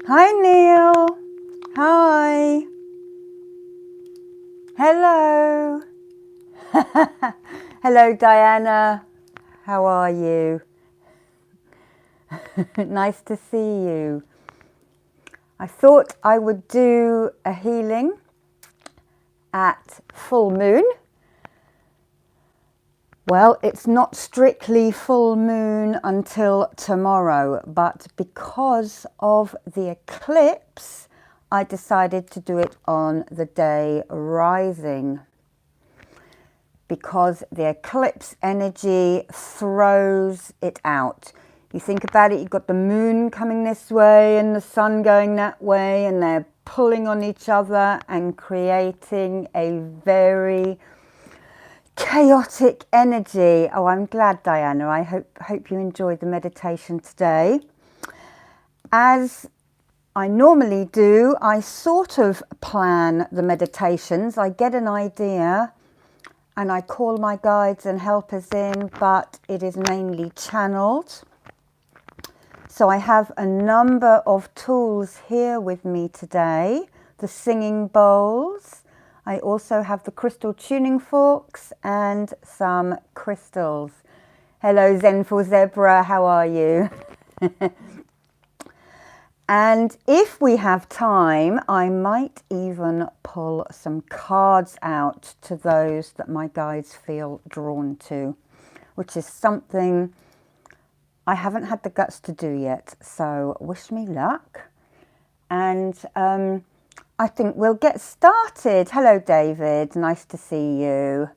Hi Neil. Hi. Hello. Hello Diana. How are you? Nice to see you. I thought I would do a healing at full moon. Well, it's not strictly full moon until tomorrow, but because of the eclipse, I decided to do it on the day rising, because the eclipse energy throws it out. You think about it, you've got the moon coming this way and the sun going that way, and they're pulling on each other and creating a very chaotic energy. Oh, I'm glad, Diana. I hope you enjoyed the meditation today. As I normally do, I sort of plan the meditations. I get an idea and I call my guides and helpers in, but it is mainly channeled. So I have a number of tools here with me today. The singing bowls. I also have the crystal tuning forks and some crystals. Hello Zenful Zebra, how are you? And if we have time, I might even pull some cards out to those that my guides feel drawn to, which is something I haven't had the guts to do yet. So wish me luck. And I think we'll get started. Hello, David. Nice to see you.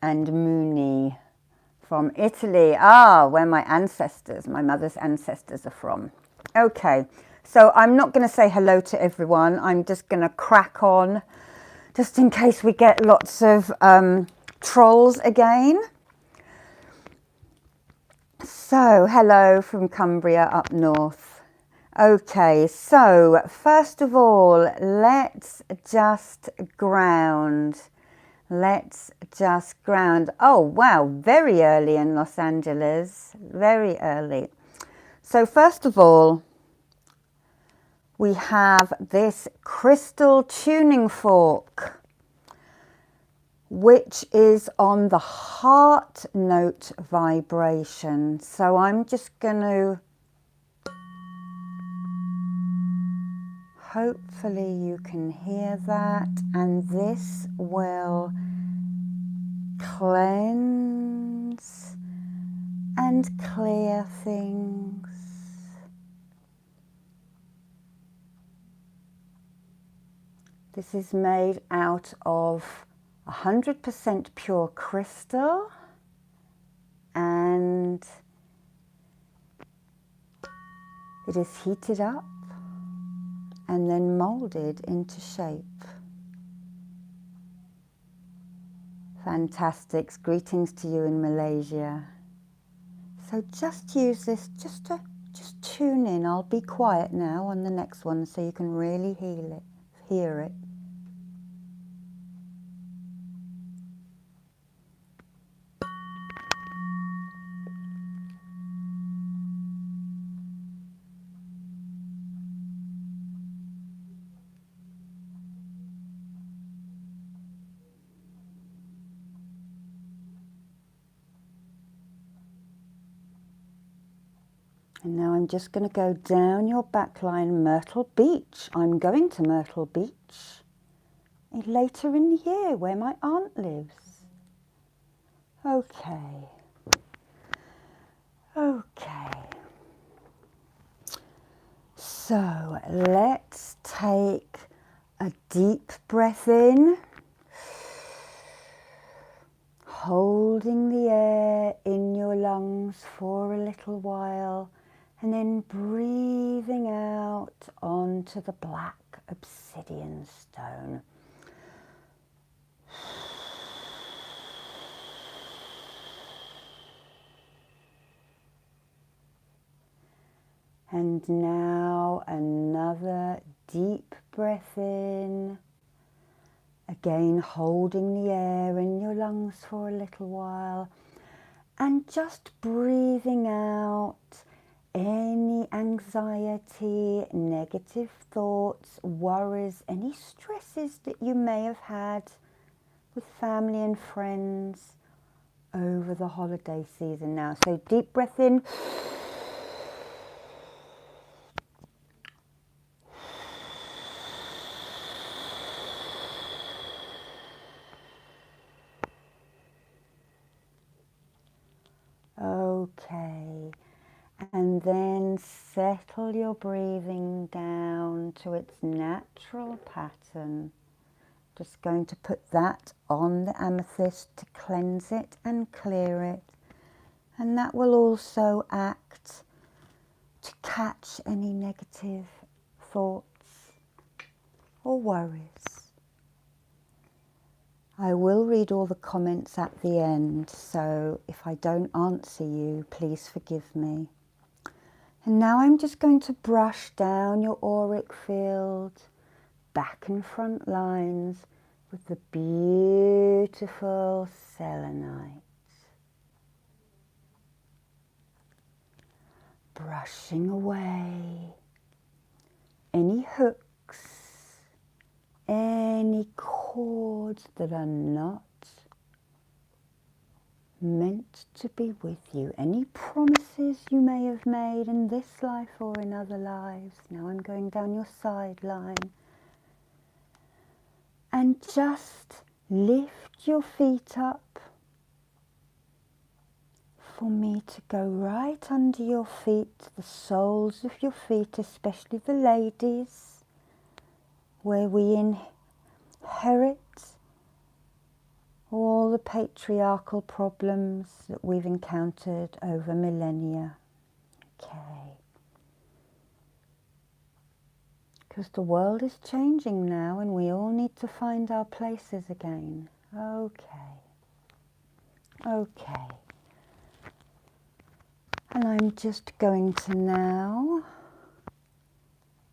And Mooney from Italy. Ah, where my ancestors, my mother's ancestors are from. Okay, so I'm not going to say hello to everyone. I'm just going to crack on, just in case we get lots of trolls again. So, hello from Cumbria up north. Okay, so first of all, let's just ground. Let's just ground. Oh, wow, very early in Los Angeles, very early. So first of all, we have this crystal tuning fork, which is on the heart note vibration. So I'm just going to, hopefully you can hear that, and this will cleanse and clear things. This is made out of 100% pure crystal, and it is heated up and then molded into shape. Fantastic. Greetings to you in Malaysia. So just use this just tune in. I'll be quiet now on the next one so you can really hear it. And now I'm just going to go down your back line, Myrtle Beach. I'm going to Myrtle Beach later in the year where my aunt lives. Okay. Okay. So let's take a deep breath in, holding the air in your lungs for a little while, and then breathing out onto the black obsidian stone. And now another deep breath in, again holding the air in your lungs for a little while, and just breathing out any anxiety, negative thoughts, worries, any stresses that you may have had with family and friends over the holiday season now. So deep breath in. Okay, and then settle your breathing down to its natural pattern. Just going to put that on the amethyst to cleanse it and clear it. And that will also act to catch any negative thoughts or worries. I will read all the comments at the end, so if I don't answer you, please forgive me. And now I'm just going to brush down your auric field, back and front lines, with the beautiful selenite. Brushing away any hooks, any cords that are not meant to be with you, any promises you may have made in this life or in other lives. Now I'm going down your sideline. And just lift your feet up for me to go right under your feet, the soles of your feet, especially the ladies, where we inherit all the patriarchal problems that we've encountered over millennia. Okay. Because the world is changing now and we all need to find our places again. Okay. Okay. And I'm just going to now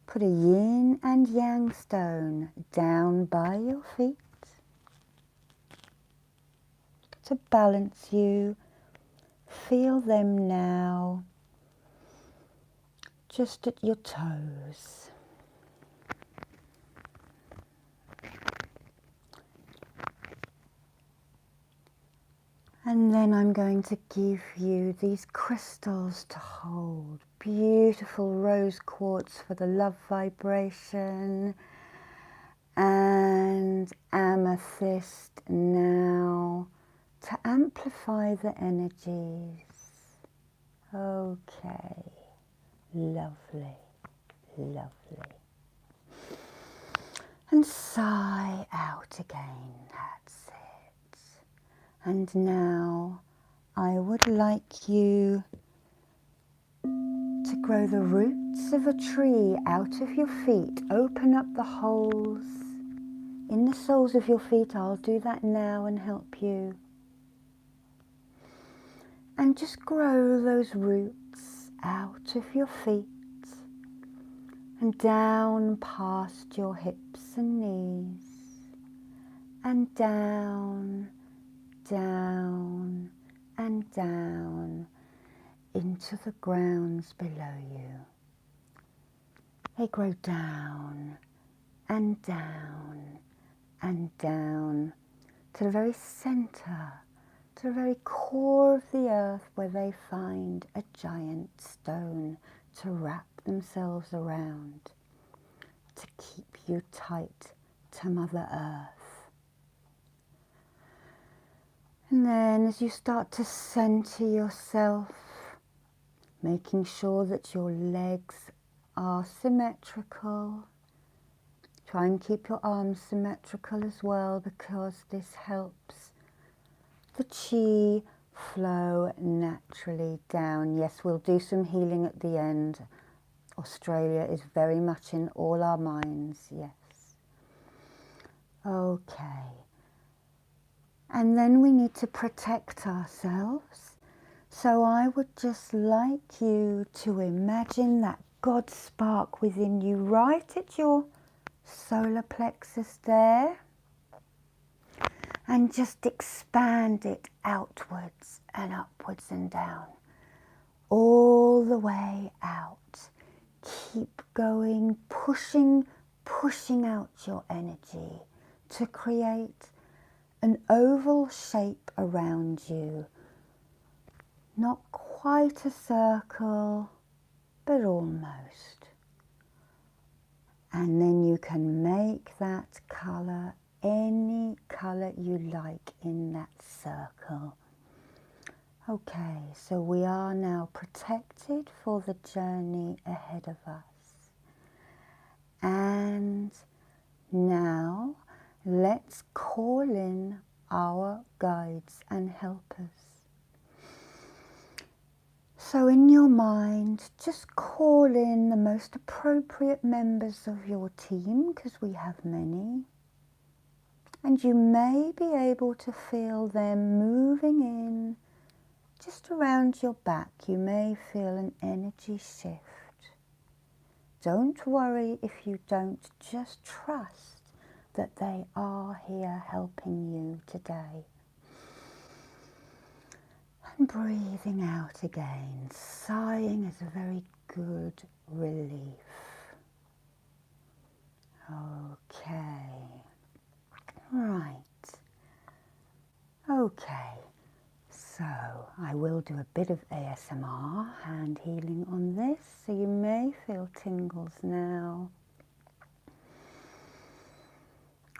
put a yin and yang stone down by your feet to balance you. Feel them now just at your toes. And then I'm going to give you these crystals to hold. Beautiful rose quartz for the love vibration, and amethyst now to amplify the energies. Okay, lovely, lovely. And sigh out again, that's it. And now I would like you to grow the roots of a tree out of your feet. Open up the holes in the soles of your feet. I'll do that now and help you. And just grow those roots out of your feet and down past your hips and knees, and down, down and down into the grounds below you. They grow down and down and down to the very center, to the very core of the earth, where they find a giant stone to wrap themselves around, to keep you tight to Mother Earth. And then as you start to center yourself, making sure that your legs are symmetrical. Try and keep your arms symmetrical as well, because this helps the chi flow naturally down. Yes, we'll do some healing at the end. Australia is very much in all our minds, yes. Okay. And then we need to protect ourselves. So I would just like you to imagine that God spark within you right at your solar plexus there, and just expand it outwards and upwards and down, all the way out. Keep going, pushing out your energy to create an oval shape around you. Not quite a circle, but almost. And then you can make that colour any colour you like in that circle. Okay, so we are now protected for the journey ahead of us. And now let's call in our guides and helpers. So in your mind, just call in the most appropriate members of your team, because we have many. And you may be able to feel them moving in just around your back. You may feel an energy shift. Don't worry if you don't, just trust that they are here helping you today. And breathing out again, sighing is a very good relief. Okay, right, okay, so I will do a bit of ASMR, hand healing on this, so you may feel tingles now.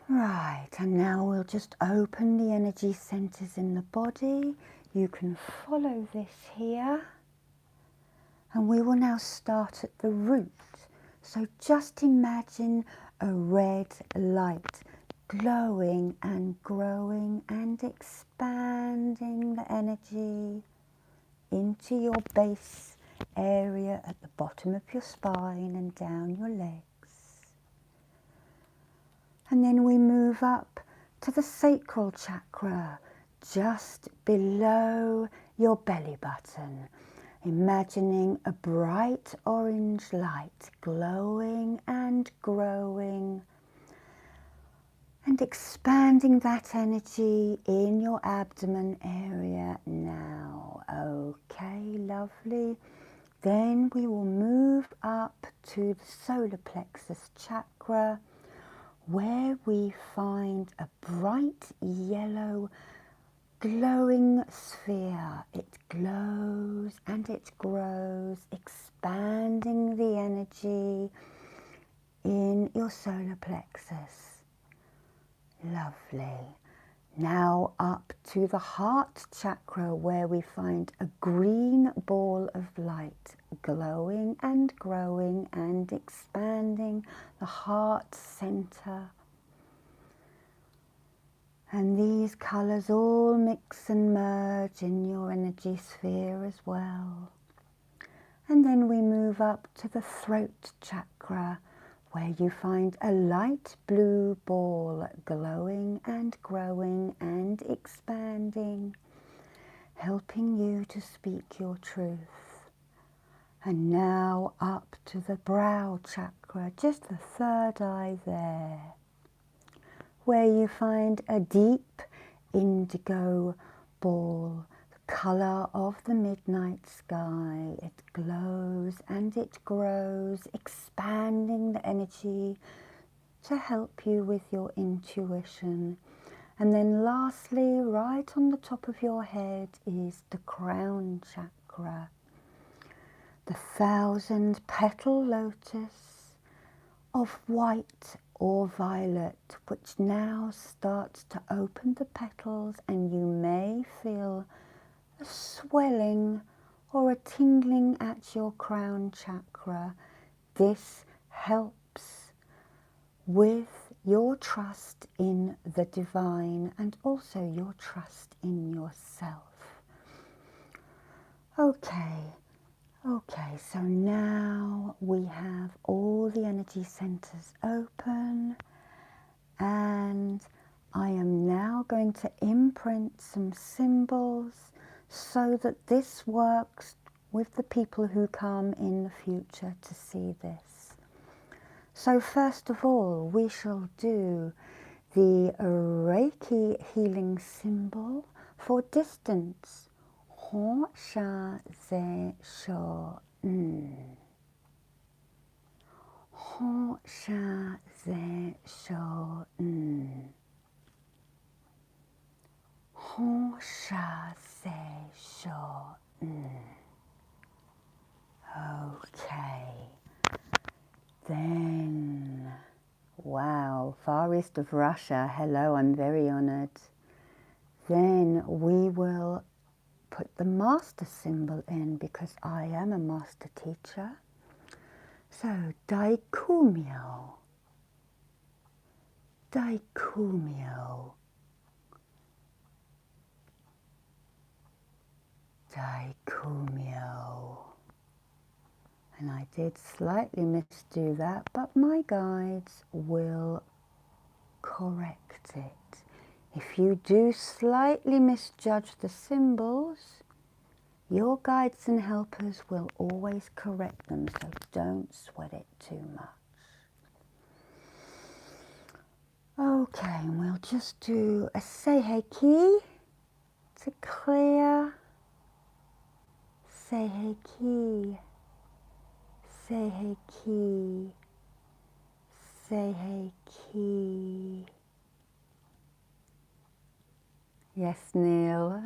Right, and now we'll just open the energy centers in the body. You can follow this here, and we will now start at the root. So just imagine a red light glowing and growing and expanding the energy into your base area at the bottom of your spine and down your legs. And then we move up to the Sacral Chakra, just below your belly button, imagining a bright orange light glowing and growing and expanding that energy in your abdomen area now. Okay, lovely. Then we will move up to the solar plexus chakra, where we find a bright yellow glowing sphere. It glows and it grows, expanding the energy in your solar plexus. Lovely. Now up to the heart chakra, where we find a green ball of light glowing and growing and expanding the heart center. And these colours all mix and merge in your energy sphere as well. And then we move up to the throat chakra, where you find a light blue ball glowing and growing and expanding, helping you to speak your truth. And now up to the brow chakra, just the third eye there, where you find a deep indigo ball, the colour of the midnight sky. It glows and it grows, expanding the energy to help you with your intuition. And then lastly, right on the top of your head is the crown chakra, the 1,000-petal lotus of white or violet, which now starts to open the petals, and you may feel a swelling or a tingling at your crown chakra. This helps with your trust in the divine and also your trust in yourself. Okay, so now we have all the energy centers open, and I am now going to imprint some symbols so that this works with the people who come in the future to see this. So first of all, we shall do the Reiki healing symbol for distance, Ho sha ze sho Ho sha ze sho Ho sha ze sho Okay. Then, wow, Far East of Russia, hello, I'm very honoured. Then we will put the master symbol in because I am a master teacher. So, Daikumyo, Daikumyo, Daikumyo. And I did slightly misdo that, but my guides will correct it. If you do slightly misjudge the symbols, your guides and helpers will always correct them, so don't sweat it too much. Okay, and we'll just do a Seiheki to clear. Seiheki, Seiheki, Seiheki. Yes, Neil.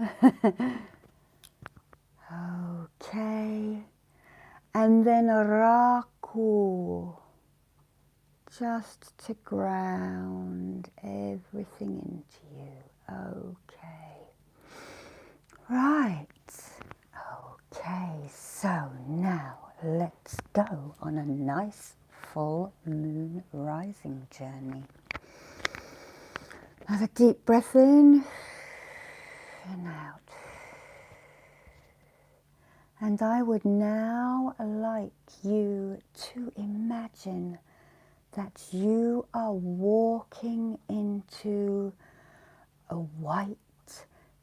Okay. And then Raku, just to ground everything into you. Okay. Right. Okay, so now let's go on a nice full moon rising journey. Another deep breath in and out. And I would now like you to imagine that you are walking into a white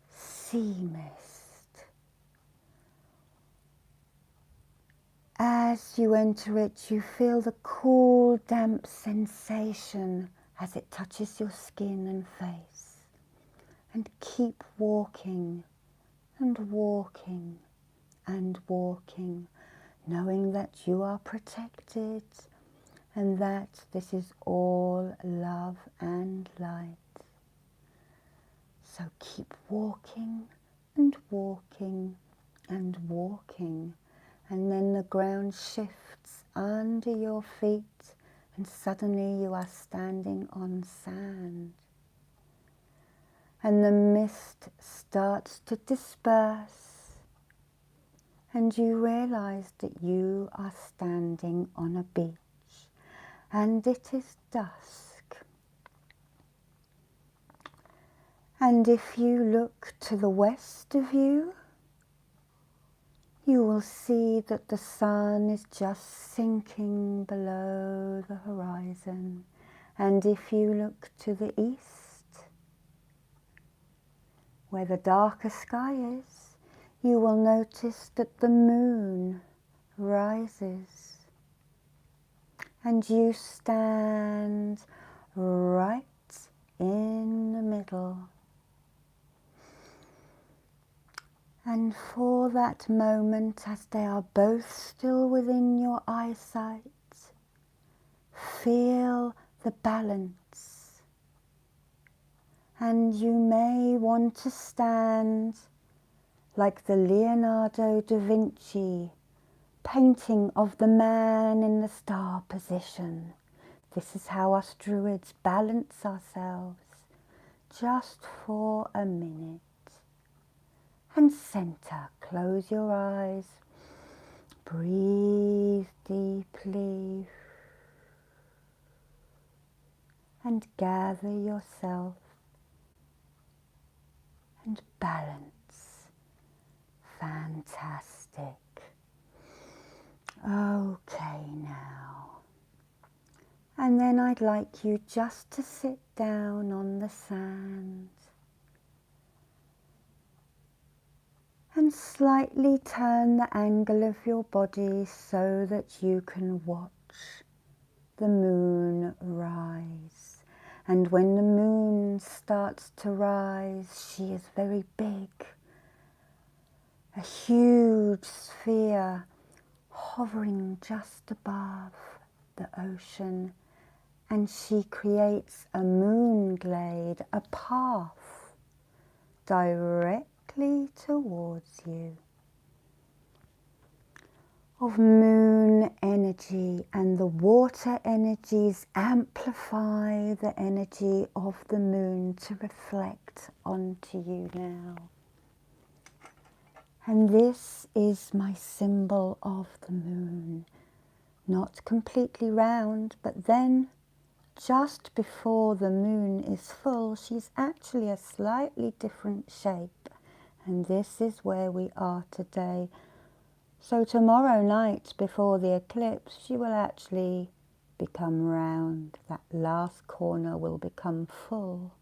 sea mist. As you enter it, you feel the cool, damp sensation as it touches your skin and face. And keep walking and walking and walking, knowing that you are protected and that this is all love and light. So keep walking and walking and walking, and then the ground shifts under your feet and suddenly you are standing on sand. And the mist starts to disperse, and you realize that you are standing on a beach, and it is dusk. And if you look to the west of you, you will see that the sun is just sinking below the horizon. And if you look to the east, where the darker sky is, you will notice that the moon rises. And you stand right in the middle. And for that moment, as they are both still within your eyesight, feel the balance. And you may want to stand like the Leonardo da Vinci painting of the man in the star position. This is how us Druids balance ourselves, just for a minute. And center, close your eyes, breathe deeply, and gather yourself and balance. Fantastic. Okay now. And then I'd like you just to sit down on the sand and slightly turn the angle of your body so that you can watch the moon rise. And when the moon starts to rise, she is very big a huge sphere hovering just above the ocean, and she creates a moon glade, a path directly towards you of moon energy, and the water energies amplify the energy of the moon to reflect onto you now. And this is my symbol of the moon, not completely round, but then just before the moon is full, she's actually a slightly different shape. And this is where we are today. So tomorrow night before the eclipse, she will actually become round. That last corner will become full.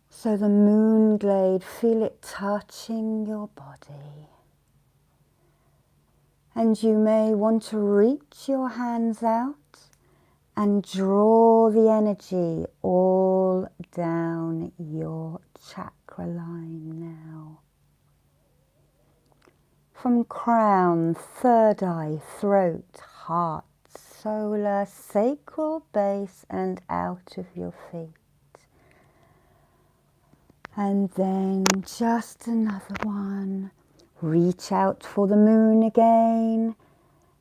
So the moon glade, feel it touching your body. And you may want to reach your hands out and draw the energy all down your chakra line now. From crown, third eye, throat, heart, solar, sacral base, and out of your feet. And then just another one. Reach out for the moon again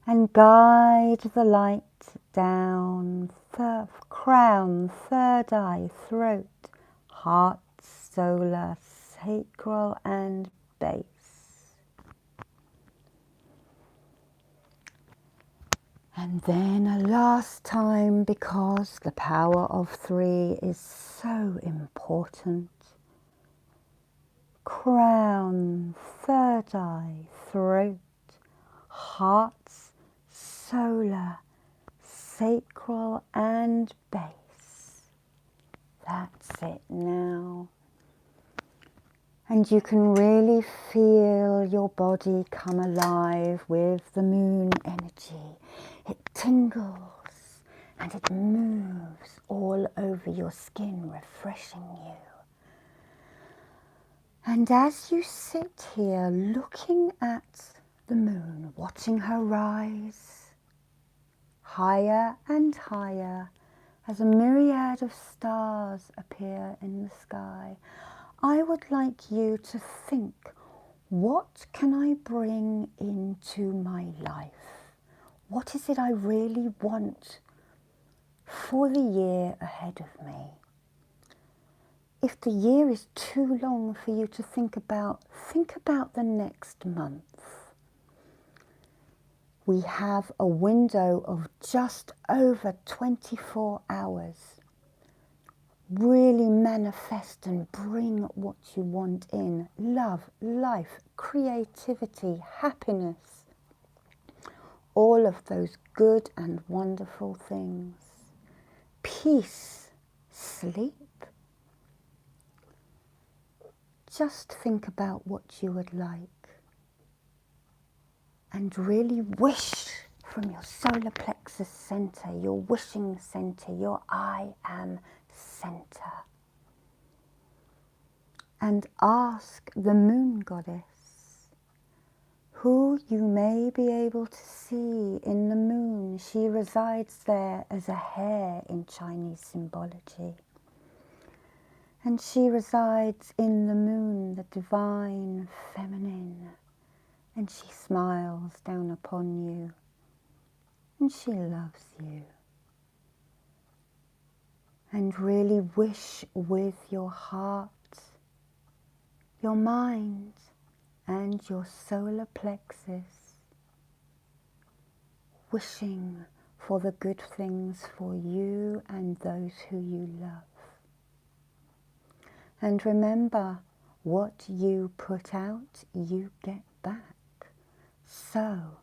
and guide the light down. Crown, third eye, throat, heart, solar, sacral, and base. And then a last time, because the power of 3 is so important. Crown, third eye, throat, heart, solar, sacral, and base. That's it now. And you can really feel your body come alive with the moon energy. It tingles and it moves all over your skin, refreshing you. And as you sit here looking at the moon, watching her rise higher and higher as a myriad of stars appear in the sky, I would like you to think, what can I bring into my life? What is it I really want for the year ahead of me? If the year is too long for you to think about the next month. We have a window of just over 24 hours. Really manifest and bring what you want in. Love, life, creativity, happiness. All of those good and wonderful things. Peace, sleep. Just think about what you would like. And really wish from your solar plexus center, your wishing center, your I am center. And ask the moon goddess, who you may be able to see in the moon. She resides there as a hare in Chinese symbology. And she resides in the moon, the divine feminine. And she smiles down upon you. And she loves you. And really wish with your heart, your mind, and your solar plexus, wishing for the good things for you and those who you love. And remember, what you put out, you get back. So,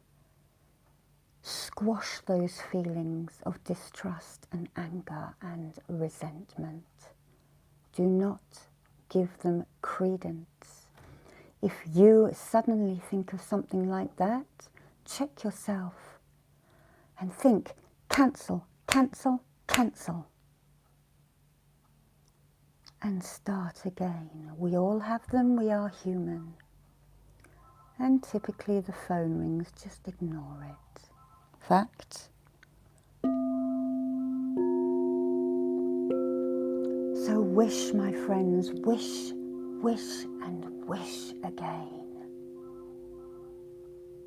squash those feelings of distrust and anger and resentment. Do not give them credence. If you suddenly think of something like that, check yourself and think, cancel, cancel, cancel. and start again. We all have them, we are human. And typically the phone rings, just ignore it. Fact. So wish, my friends, wish, wish and wish again.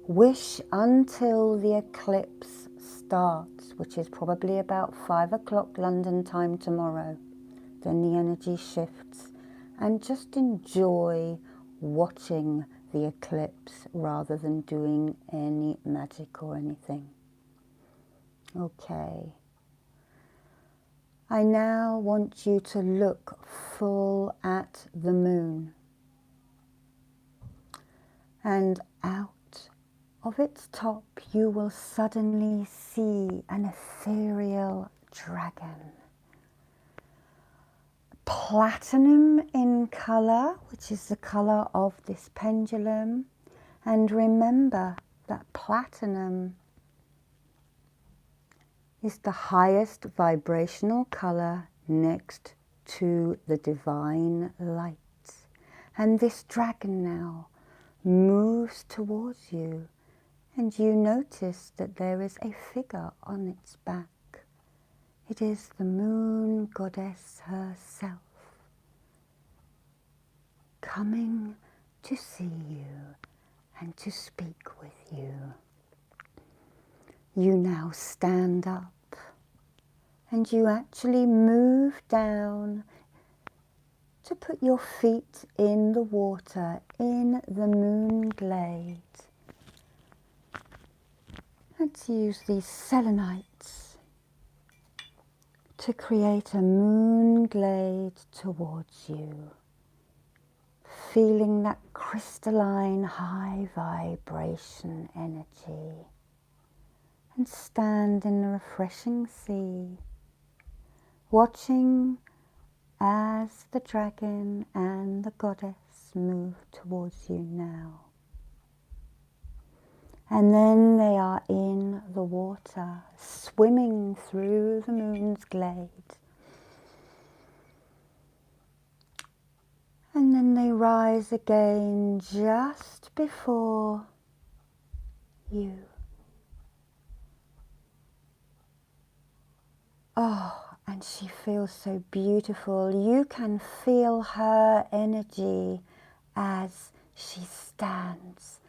Wish until the eclipse starts, which is probably about 5 o'clock London time tomorrow. Then the energy shifts, and just enjoy watching the eclipse rather than doing any magic or anything. Okay. I now want you to look full at the moon, and out of its top you will suddenly see an ethereal dragon. Platinum in colour, which is the colour of this pendulum, and remember that platinum is the highest vibrational colour next to the divine light. And this dragon now moves towards you, and you notice that there is a figure on its back. It is the moon goddess herself, coming to see you and to speak with you. You now stand up, and you actually move down to put your feet in the water, in the moon glade, and to use these selenites to create a moon glade towards you, feeling that crystalline high vibration energy, and stand in the refreshing sea, watching as the dragon and the goddess move towards you now. And then they are in the water, swimming through the moon's glade. And then they rise again just before you. Oh, and she feels so beautiful. You can feel her energy as she stands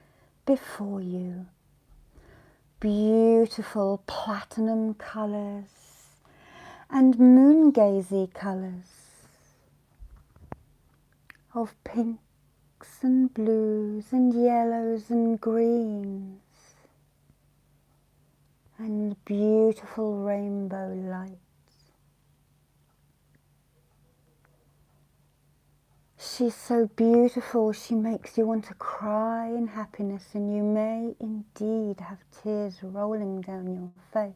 before you. Beautiful platinum colours and moon-gazy colours of pinks and blues and yellows and greens and beautiful rainbow light. She's so beautiful, she makes you want to cry in happiness, and you may indeed have tears rolling down your face.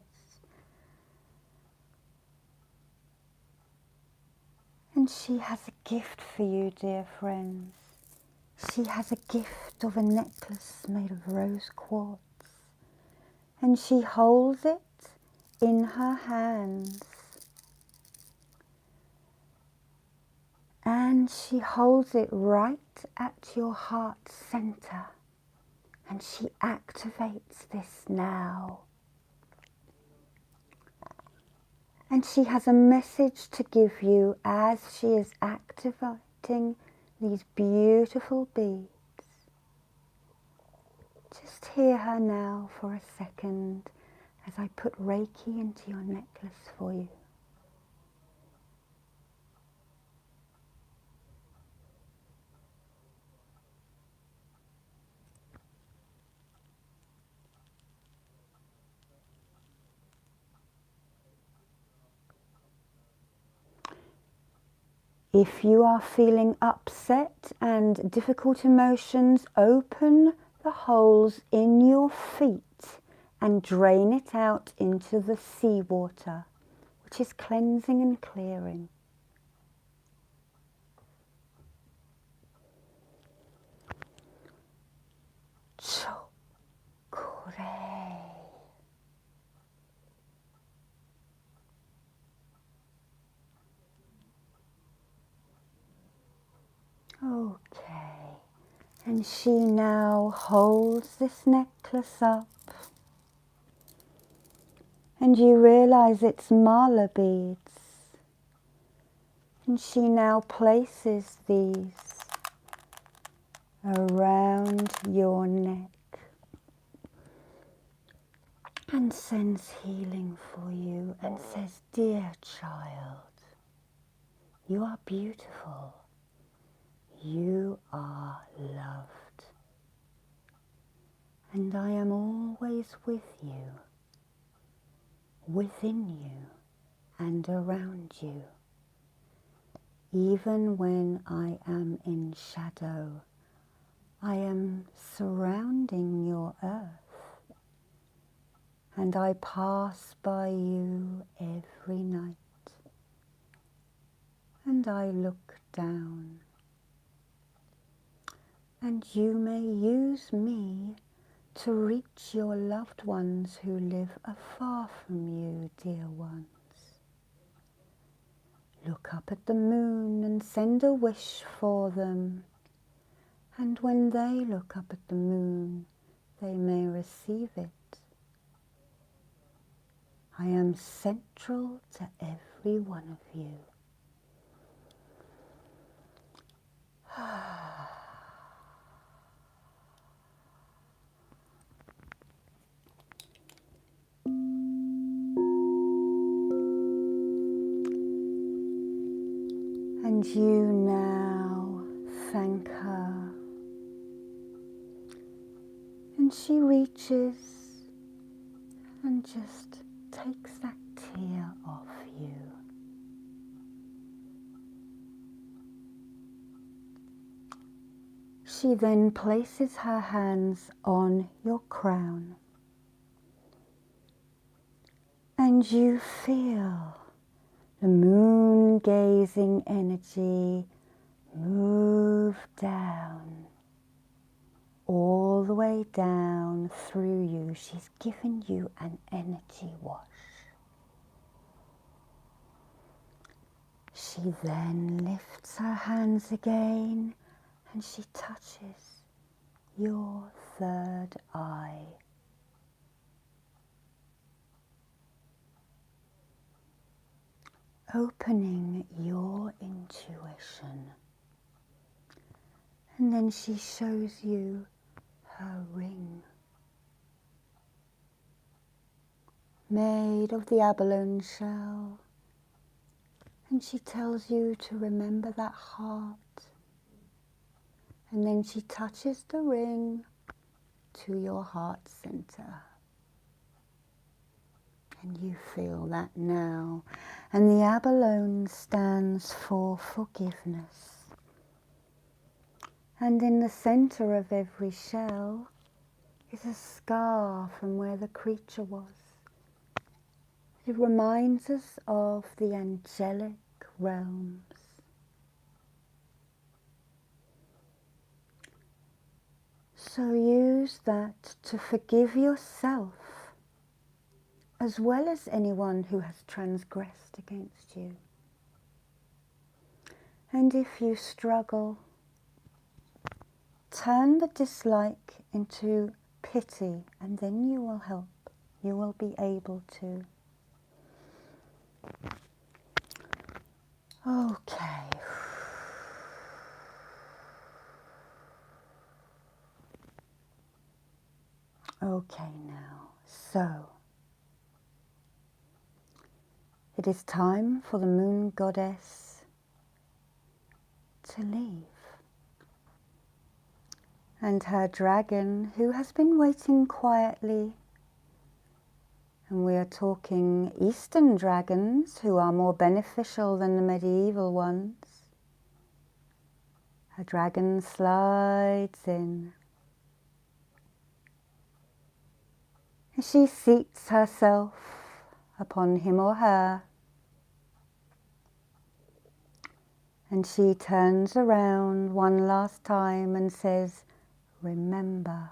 And she has a gift for you, dear friends. She has a gift of a necklace made of rose quartz, and she holds it in her hands. And she holds it right at your heart center, and she activates this now. And she has a message to give you as she is activating these beautiful beads. Just hear her now for a second as I put Reiki into your necklace for you. If you are feeling upset and difficult emotions, open the holes in your feet and drain it out into the seawater, which is cleansing and clearing. Chakra. Okay. And she now holds this necklace up. And you realize it's mala beads. And she now places these around your neck and sends healing for you and says, dear child, you are beautiful. You are loved. And I am always with you, within you and around you. Even when I am in shadow, I am surrounding your earth, and I pass by you every night, and I look down, and you may use me to reach your loved ones who live afar from you, dear ones. Look up at the moon and send a wish for them. And when they look up at the moon, they may receive it. I am central to every one of you. And you now thank her. And she reaches and just takes that tear off you. She then places her hands on your crown. And you feel the moon-gazing energy move down, all the way down through you. She's given you an energy wash. She then lifts her hands again and she touches your third eye. Opening your intuition. And then she shows you her ring, made of the abalone shell. And she tells you to remember that heart. And then she touches the ring to your heart center. And you feel that now. And the abalone stands for forgiveness. And in the center of every shell is a scar from where the creature was. It reminds us of the angelic realms. So use that to forgive yourself as well as anyone who has transgressed against you. And if you struggle, turn the dislike into pity, and then you will help. You will be able to. Okay. Okay now, so it is time for the moon goddess to leave. And her dragon, who has been waiting quietly, and we are talking Eastern dragons who are more beneficial than the medieval ones. Her dragon slides in. And she seats herself upon him or her. And she turns around one last time and says, remember,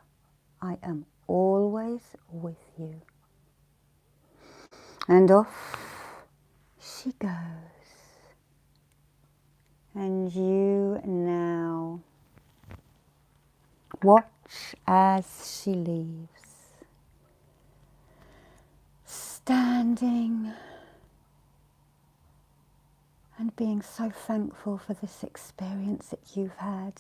I am always with you. And off she goes. And you now Watch as she leaves, standing and being so thankful for this experience that you've had.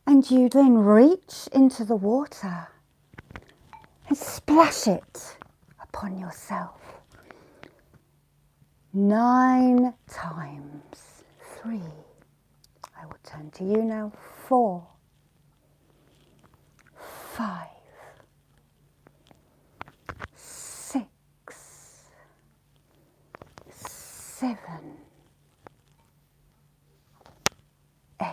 And you then reach into the water and splash it upon yourself 9 times. 3. I will turn to you now. 4, 5, 6, 7, 8,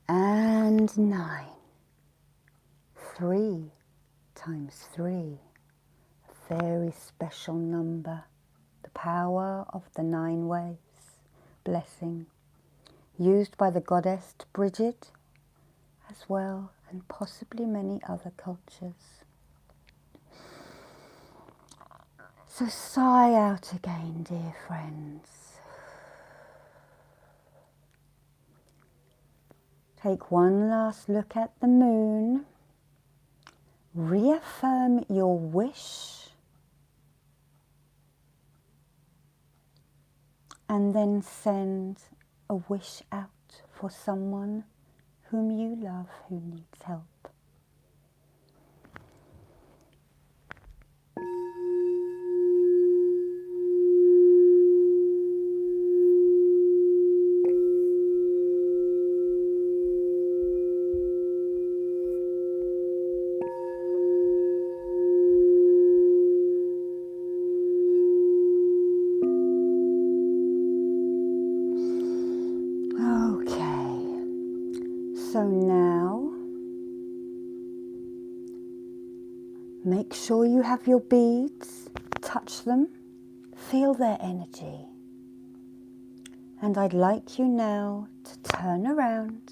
and 9. 3 times 3. A very special number. The power of the 9 ways. Blessing. Used by the goddess Bridget as well, and possibly many other cultures. So sigh out again, dear friends. Take one last look at the moon. Reaffirm your wish. And then send a wish out for someone whom you love, who needs help. So now, make sure you have your beads, touch them, feel their energy. And I'd like you now to turn around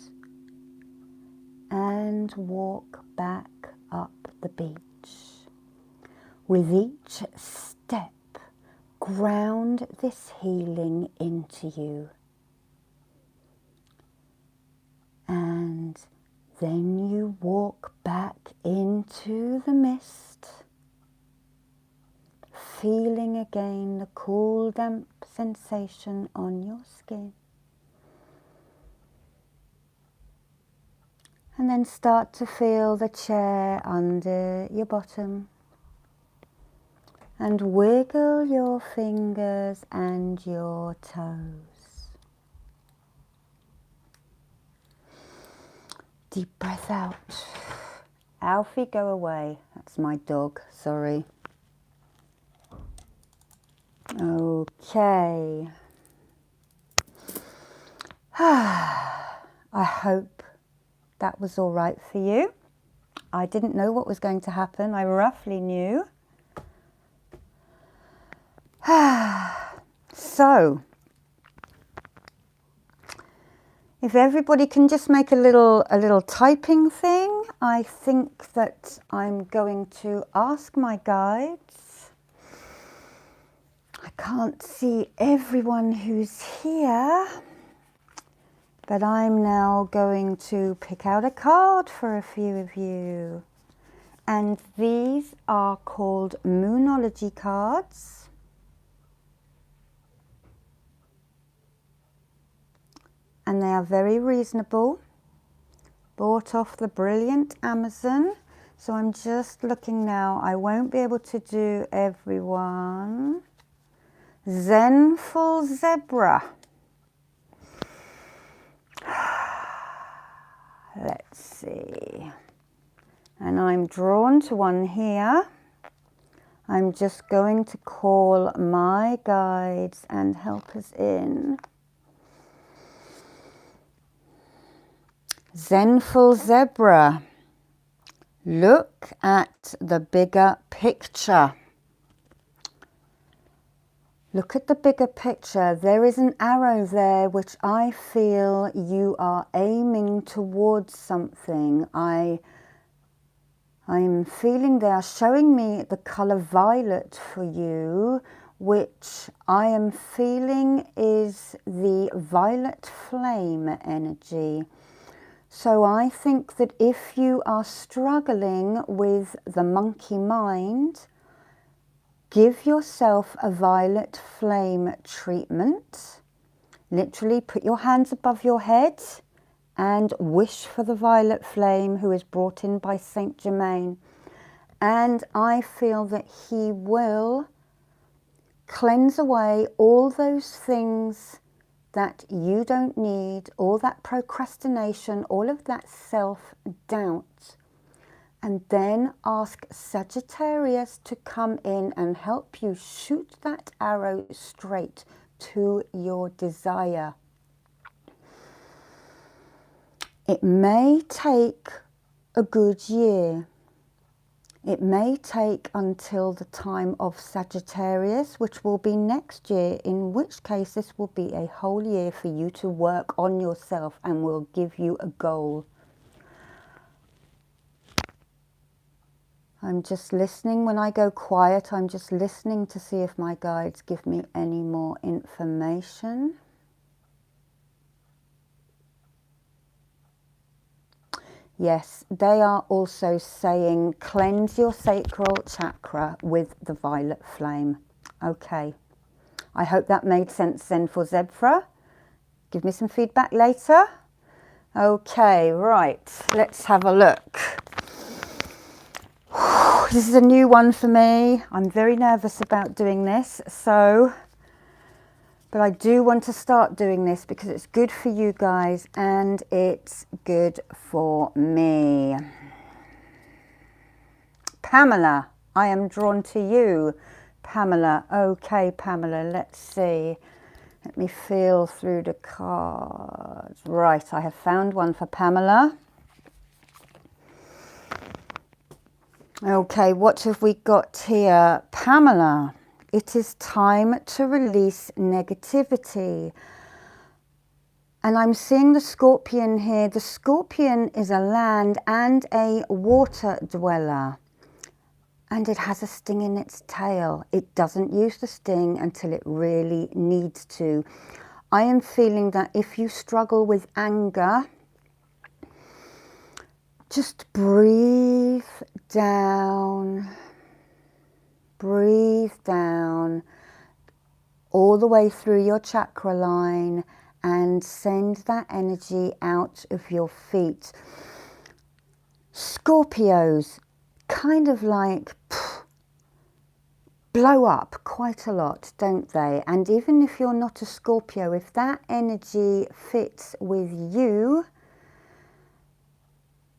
and walk back up the beach. With each step, ground this healing into you. And then you walk back into the mist, feeling again the cool, damp sensation on your skin. And then start to feel the chair under your bottom. And wiggle your fingers and your toes. Deep breath out. Alfie, go away. That's my dog, sorry. Okay. I hope that was all right for you. I didn't know what was going to happen. I roughly knew. So, if everybody can just make a little typing thing, I think that I'm going to ask my guides. I can't see everyone who's here, but I'm now going to pick out a card for a few of you. And these are called Moonology cards. And they are very reasonable, bought off the brilliant Amazon. So I'm just looking now, I won't be able to do everyone. Zenful Zebra. Let's see. And I'm drawn to one here. I'm just going to call my guides and helpers in. Zenful Zebra, look at the bigger picture. Look at the bigger picture. There is an arrow there which I feel you are aiming towards something. I'm feeling they are showing me the colour violet for you, which I am feeling is the violet flame energy. So I think that if you are struggling with the monkey mind, give yourself a violet flame treatment. Literally put your hands above your head and wish for the violet flame who is brought in by Saint Germain. And I feel that he will cleanse away all those things that you don't need, all that procrastination, all of that self-doubt. And then ask Sagittarius to come in and help you shoot that arrow straight to your desire. It may take a good year. It may take until the time of Sagittarius, which will be next year, in which case this will be a whole year for you to work on yourself and will give you a goal. I'm just listening. When I go quiet, I'm just listening to see if my guides give me any more information. Yes, they are also saying cleanse your sacral chakra with the violet flame. Okay, I hope that made sense then for Zebra. Give me some feedback later. Okay, right, let's have a look. This is a new one for me. I'm very nervous about doing this, but I do want to start doing this because it's good for you guys and it's good for me. Pamela, I am drawn to you. Pamela, okay, Pamela, let's see. Let me feel through the cards. Right, I have found one for Pamela. Okay, what have we got here? Pamela, it is time to release negativity. And I'm seeing the scorpion here. The scorpion is a land and a water dweller. And it has a sting in its tail. It doesn't use the sting until it really needs to. I am feeling that if you struggle with anger, just breathe down all the way through your chakra line and send that energy out of your feet. Scorpios kind of like blow up quite a lot, don't they? And even if you're not a Scorpio, if that energy fits with you,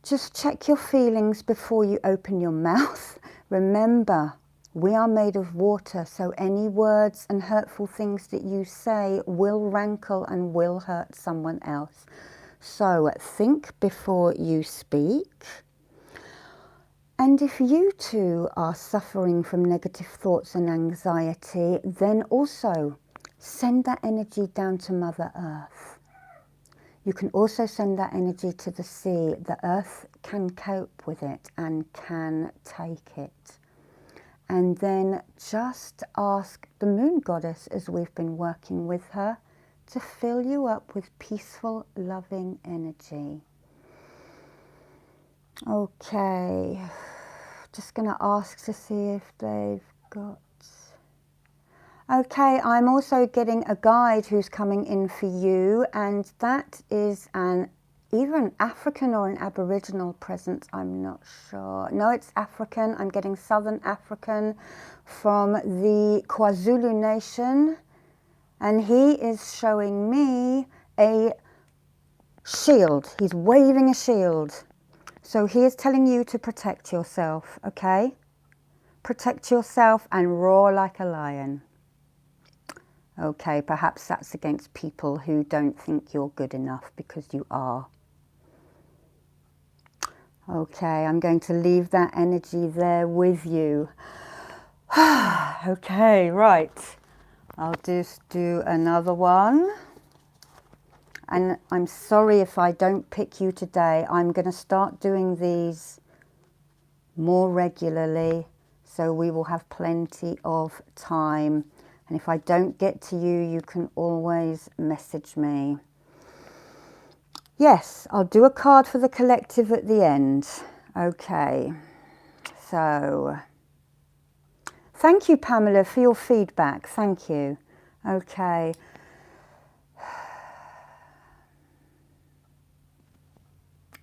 just check your feelings before you open your mouth. Remember, we are made of water, so any words and hurtful things that you say will rankle and will hurt someone else. So think before you speak. And if you too are suffering from negative thoughts and anxiety, then also send that energy down to Mother Earth. You can also send that energy to the sea. The earth can cope with it and can take it. And then just ask the moon goddess, as we've been working with her, to fill you up with peaceful, loving energy. Okay, just going to ask to see if they've got... Okay, I'm also getting a guide who's coming in for you, and that is either an African or an Aboriginal presence, I'm not sure. No, it's African. I'm getting Southern African from the KwaZulu Nation, and he is showing me a shield. He's waving a shield. So he is telling you to protect yourself, okay? Protect yourself and roar like a lion. Okay, perhaps that's against people who don't think you're good enough, because you are. Okay, I'm going to leave that energy there with you. Okay, right. I'll just do another one. And I'm sorry if I don't pick you today. I'm going to start doing these more regularly, so we will have plenty of time And if I don't get to you, you can always message me. Yes, I'll do a card for the collective at the end. Okay, so thank you, Pamela, for your feedback. Thank you. Okay.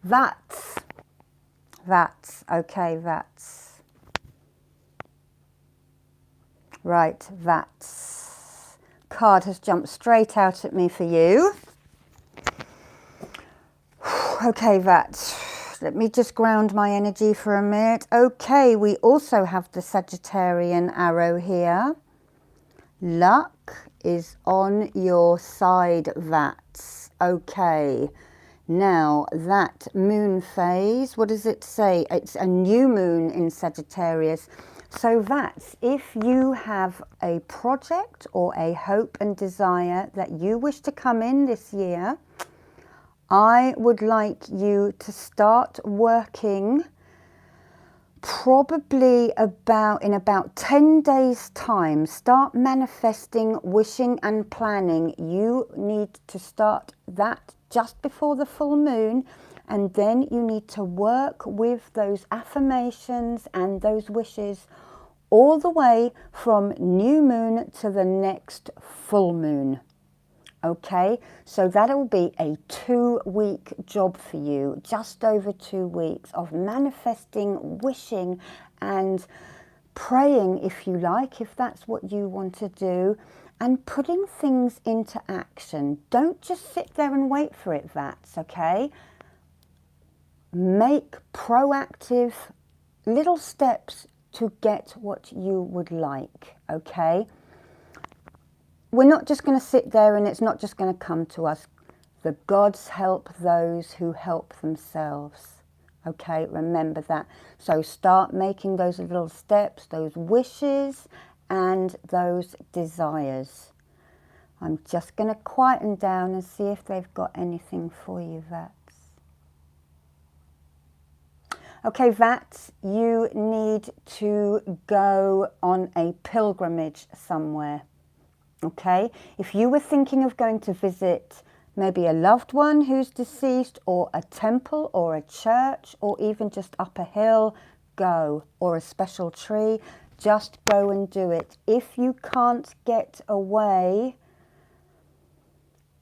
That's, okay, that's. Right, that's. Card has jumped straight out at me for you. Okay, that. Let me just ground my energy for a minute. Okay, we also have the Sagittarian arrow here. Luck is on your side, Vats. Okay. Now, that moon phase, what does it say? It's a new moon in Sagittarius. So that's if you have a project or a hope and desire that you wish to come in this year, I would like you to start working probably in about 10 days time. Start manifesting, wishing and planning. You need to start that just before the full moon, and then you need to work with those affirmations and those wishes all the way from new moon to the next full moon. Okay, so that'll be a 2-week job for you, just over 2 weeks of manifesting, wishing and praying, if you like, if that's what you want to do, and putting things into action. Don't just sit there and wait for it, Vats, okay? Make proactive little steps to get what you would like, okay? We're not just going to sit there and it's not just going to come to us. The gods help those who help themselves. Okay, remember that. So start making those little steps, those wishes and those desires. I'm just going to quieten down and see if they've got anything for you, Vats. Okay, Vats, you need to go on a pilgrimage somewhere. Okay, if you were thinking of going to visit maybe a loved one who's deceased, or a temple or a church, or even just up a hill, go, or a special tree, just go and do it. If you can't get away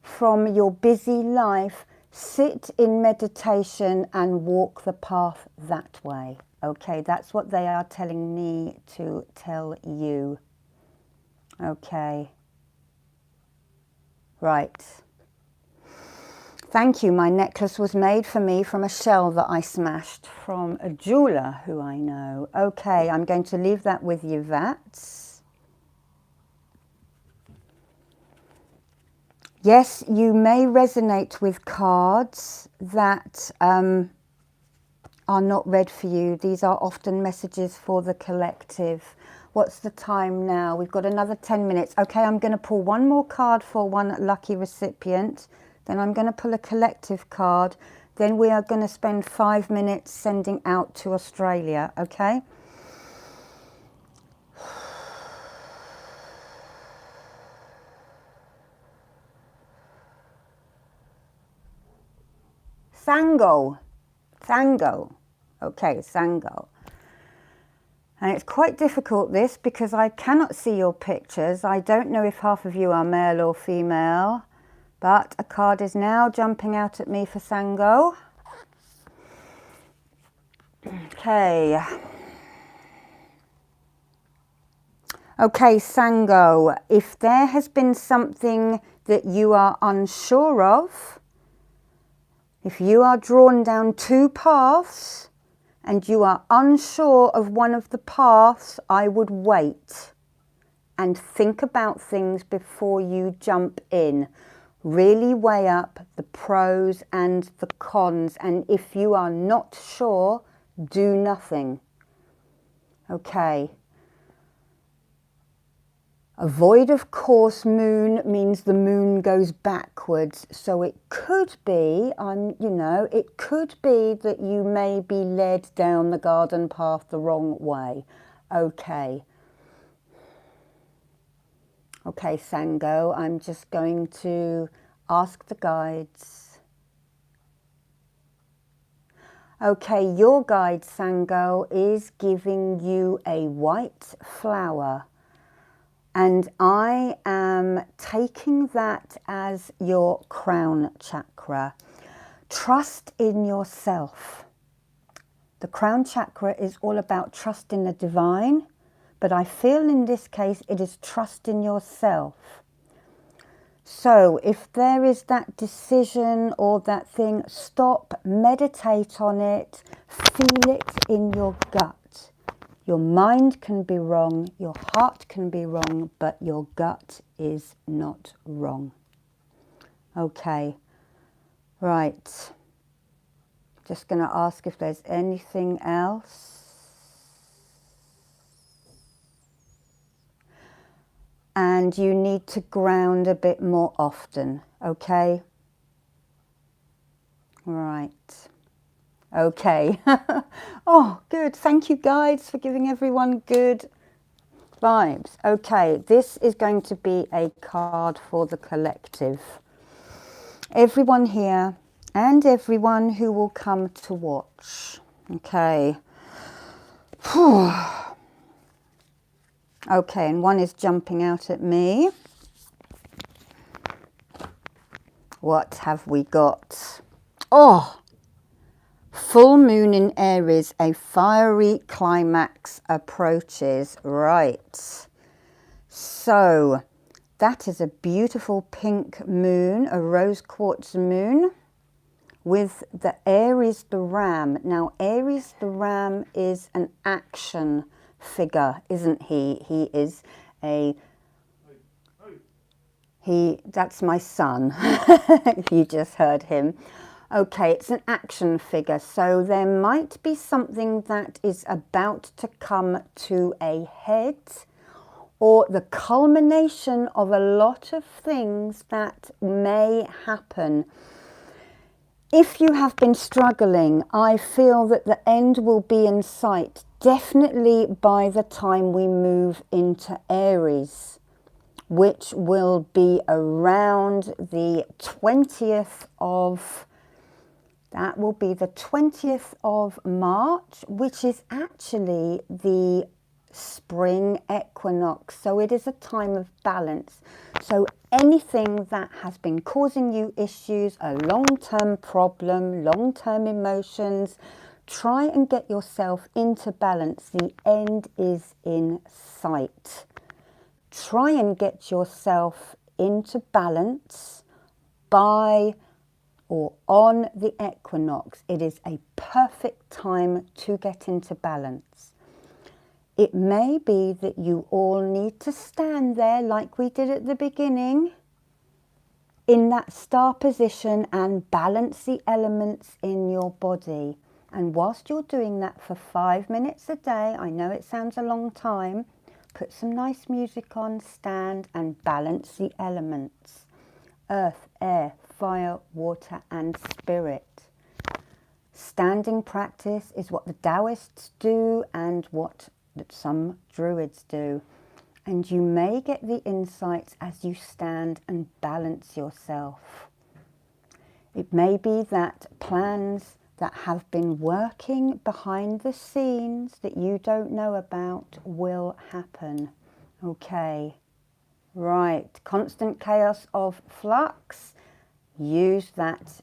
from your busy life, sit in meditation and walk the path that way. Okay, that's what they are telling me to tell you. Okay. Right. Thank you. My necklace was made for me from a shell that I smashed from a jeweler who I know. Okay, I'm going to leave that with you, Vats. Yes, you may resonate with cards that are not read for you. These are often messages for the collective. What's the time now? We've got another 10 minutes. Okay, I'm going to pull one more card for one lucky recipient. Then I'm going to pull a collective card. Then we are going to spend 5 minutes sending out to Australia, okay? Sango. Sango. Okay, Sango. And it's quite difficult, this, because I cannot see your pictures. I don't know if half of you are male or female, but a card is now jumping out at me for Sango. Okay. Okay, Sango, if there has been something that you are unsure of, if you are drawn down 2 paths, and you are unsure of one of the paths, I would wait and think about things before you jump in. Really weigh up the pros and the cons, and if you are not sure, do nothing. Okay. A void of course moon means the moon goes backwards, so it could be, it could be that you may be led down the garden path the wrong way. Okay. Okay, Sango, I'm just going to ask the guides. Okay, your guide, Sango, is giving you a white flower. And I am taking that as your crown chakra. Trust in yourself. The crown chakra is all about trust in the divine, but I feel in this case it is trust in yourself. So if there is that decision or that thing, stop, meditate on it, feel it in your gut. Your mind can be wrong, your heart can be wrong, but your gut is not wrong. Okay, right. Just going to ask if there's anything else. And you need to ground a bit more often, okay? Right. Okay. Oh, good. Thank you, guides, for giving everyone good vibes. Okay, this is going to be a card for the collective. Everyone here and everyone who will come to watch. Okay. Whew. Okay, and one is jumping out at me. What have we got? Oh, full moon in Aries, a fiery climax approaches. Right. So that is a beautiful pink moon, a rose quartz moon with the Aries the ram. Now, Aries the ram is an action figure, isn't he? He is a... that's my son, if you just heard him. Okay, it's an action figure, so there might be something that is about to come to a head, or the culmination of a lot of things that may happen. If you have been struggling, I feel that the end will be in sight, definitely by the time we move into Aries, which will be around the 20th of, that will be the 20th of March, which is actually the spring equinox. So it is a time of balance. So anything that has been causing you issues, a long-term problem, long-term emotions, try and get yourself into balance. The end is in sight. Try and get yourself into balance by or on the equinox. It is a perfect time to get into balance. It may be that you all need to stand there like we did at the beginning, in that star position, and balance the elements in your body. And whilst you're doing that for 5 minutes a day, I know it sounds a long time, put some nice music on, stand and balance the elements. Earth, air, fire, water and spirit. Standing practice is what the Taoists do and what some Druids do. And you may get the insights as you stand and balance yourself. It may be that plans that have been working behind the scenes that you don't know about will happen. Okay, right, constant chaos of flux. Use that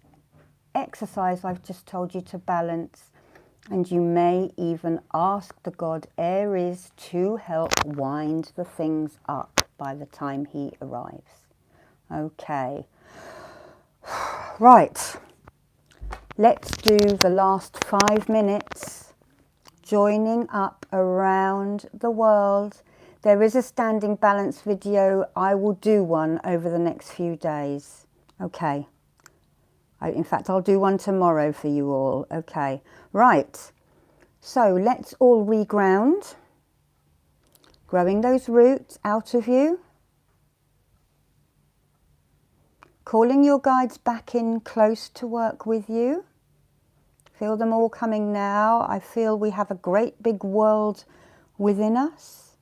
exercise I've just told you to balance, and you may even ask the god Aries to help wind the things up by the time he arrives. Okay, right. Let's do the last 5 minutes, joining up around the world. There is a standing balance video. I will do one over the next few days. Okay. In fact, I'll do one tomorrow for you all. Okay. Right. So let's all reground. Growing those roots out of you. Calling your guides back in close to work with you. Feel them all coming now. I feel we have a great big world within us.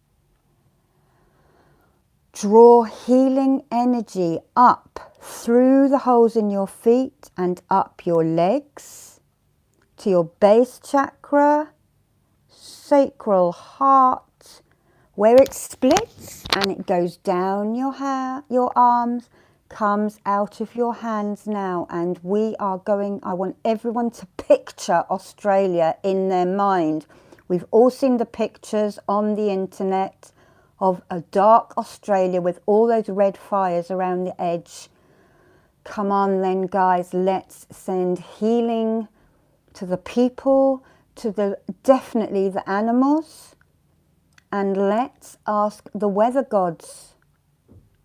Draw healing energy up through the holes in your feet and up your legs to your base chakra, sacral heart, where it splits and it goes down your arms, comes out of your hands now. And I want everyone to picture Australia in their mind. We've all seen the pictures on the internet of a dark Australia with all those red fires around the edge. Come on then, guys, let's send healing to the people, to definitely the animals, and let's ask the weather gods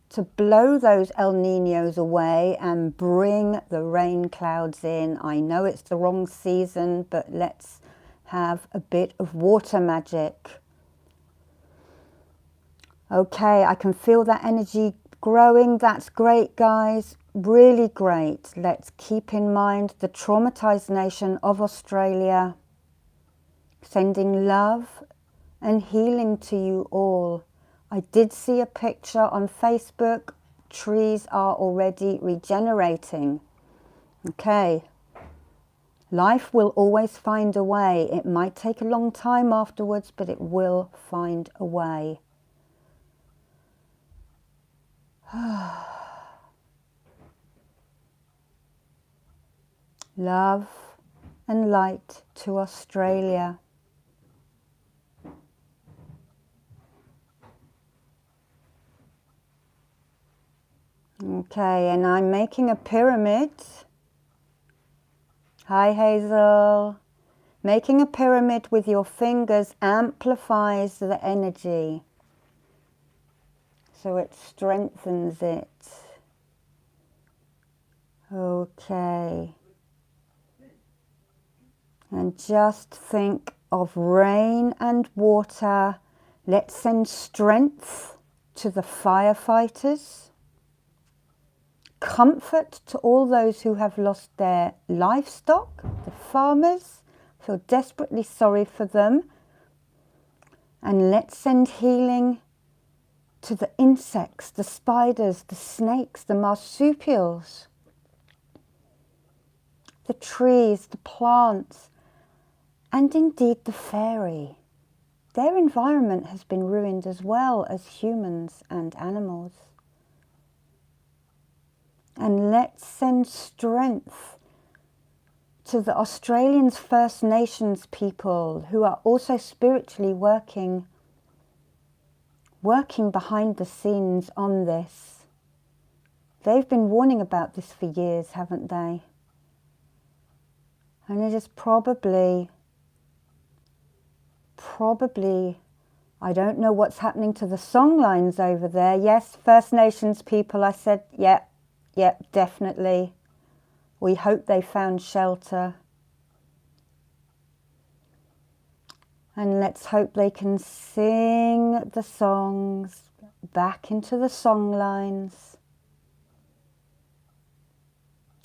to blow those El Niños away and bring the rain clouds in. I know it's the wrong season, but let's have a bit of water magic. Okay, I can feel that energy growing. That's great, guys. Really great. Let's keep in mind the traumatized nation of Australia. Sending love and healing to you all. I did see a picture on Facebook. Trees are already regenerating. Okay. Life will always find a way. It might take a long time afterwards, but it will find a way. Love and light to Australia. Okay, and I'm making a pyramid. Hi, Hazel. Making a pyramid with your fingers amplifies the energy. So it strengthens it. Okay. And just think of rain and water. Let's send strength to the firefighters. Comfort to all those who have lost their livestock, the farmers. Feel desperately sorry for them. And let's send healing to the insects, the spiders, the snakes, the marsupials, the trees, the plants, and indeed the fairy. Their environment has been ruined as well as humans and animals. And let's send strength to the Australians First Nations people who are also spiritually working behind the scenes on this. They've been warning about this for years, haven't they? And it is probably, I don't know what's happening to the song lines over there. Yes, First Nations people, I said, yep, definitely. We hope they found shelter. And let's hope they can sing the songs back into the song lines.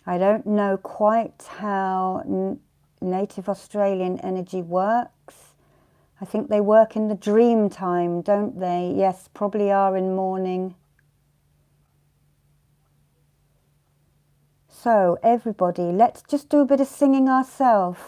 I don't know quite how native Australian energy works. I think they work in the dream time, don't they? Yes, probably are in morning. So everybody, let's just do a bit of singing ourselves.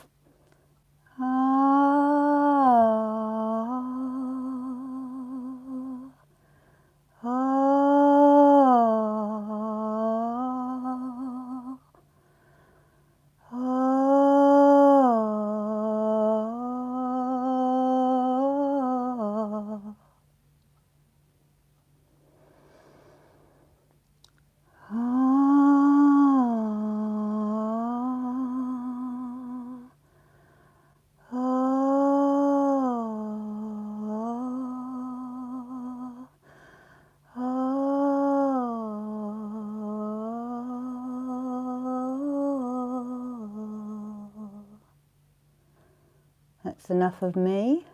That's enough of me.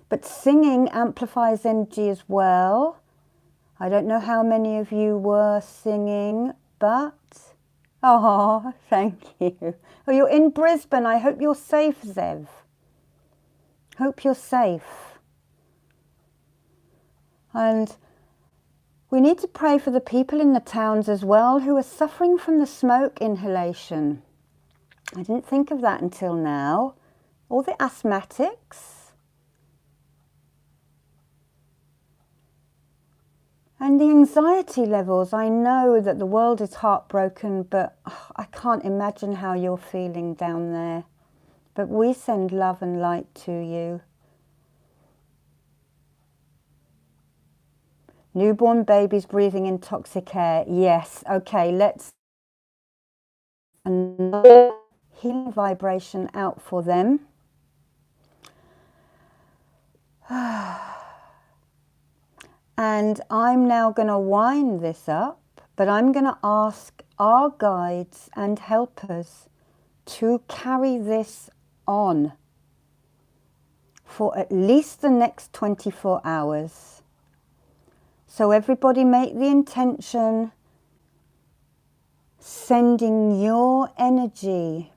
But singing amplifies energy as well. I don't know how many of you were singing, but... Oh, thank you. Oh, you're in Brisbane. I hope you're safe, Zev. Hope you're safe. And We need to pray for the people in the towns as well who are suffering from the smoke inhalation. I didn't think of that until now. All the asthmatics. And the anxiety levels. I know that the world is heartbroken, but I can't imagine how you're feeling down there. But we send love and light to you. Newborn babies breathing in toxic air. Yes. Okay, let's another healing vibration out for them. And I'm now going to wind this up, but I'm going to ask our guides and helpers to carry this on for at least the next 24 hours. So everybody make the intention, sending your energy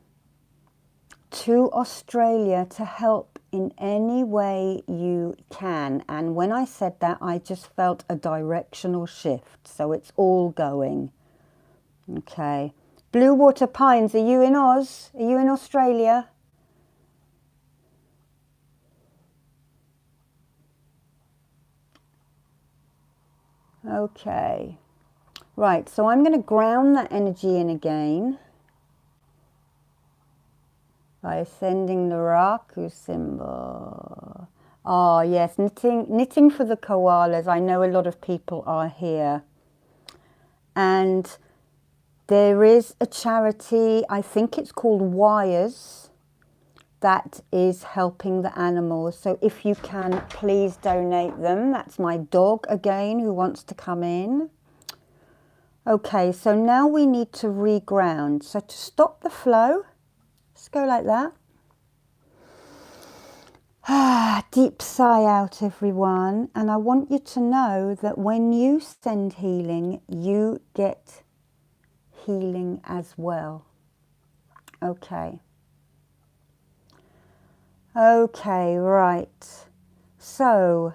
to Australia to help in any way you can. And when I said that, I just felt a directional shift. So it's all going. Okay. Blue Water Pines, are you in Oz? Are you in Australia? Okay. Right, so I'm going to ground that energy in again by sending the Raku symbol. Oh, yes, knitting for the koalas. I know a lot of people are here. And there is a charity, I think it's called Wires, that is helping the animals. So if you can, please donate them. That's my dog again who wants to come in. Okay, so now we need to reground. So to stop the flow, just go like that. Deep sigh out, everyone. And I want you to know that when you send healing, you get healing as well. Okay. Okay, right. So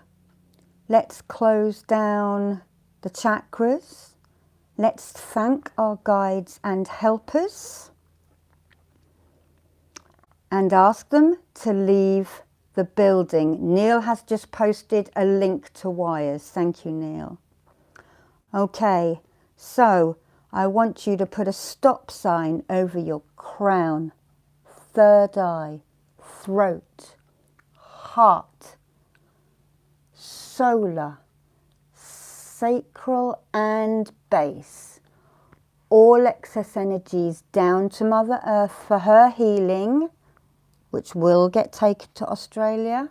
let's close down the chakras. Let's thank our guides and helpers and ask them to leave the building. Neil has just posted a link to Wires. Thank you, Neil. Okay, so I want you to put a stop sign over your crown, third eye, throat, heart, solar, sacral and base. All excess energies down to Mother Earth for her healing, which will get taken to Australia.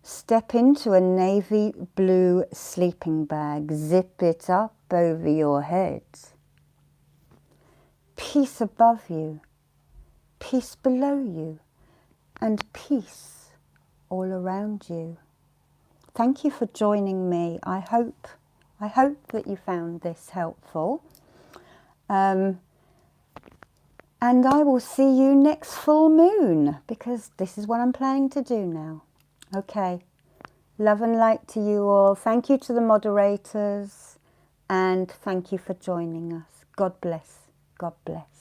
Step into a navy blue sleeping bag. Zip it up over your head. Peace above you, peace below you, and peace all around you. Thank you for joining me. I hope that you found this helpful. And I will see you next full moon, because this is what I'm planning to do now. Okay. Love and light to you all. Thank you to the moderators, and thank you for joining us. God bless. God bless.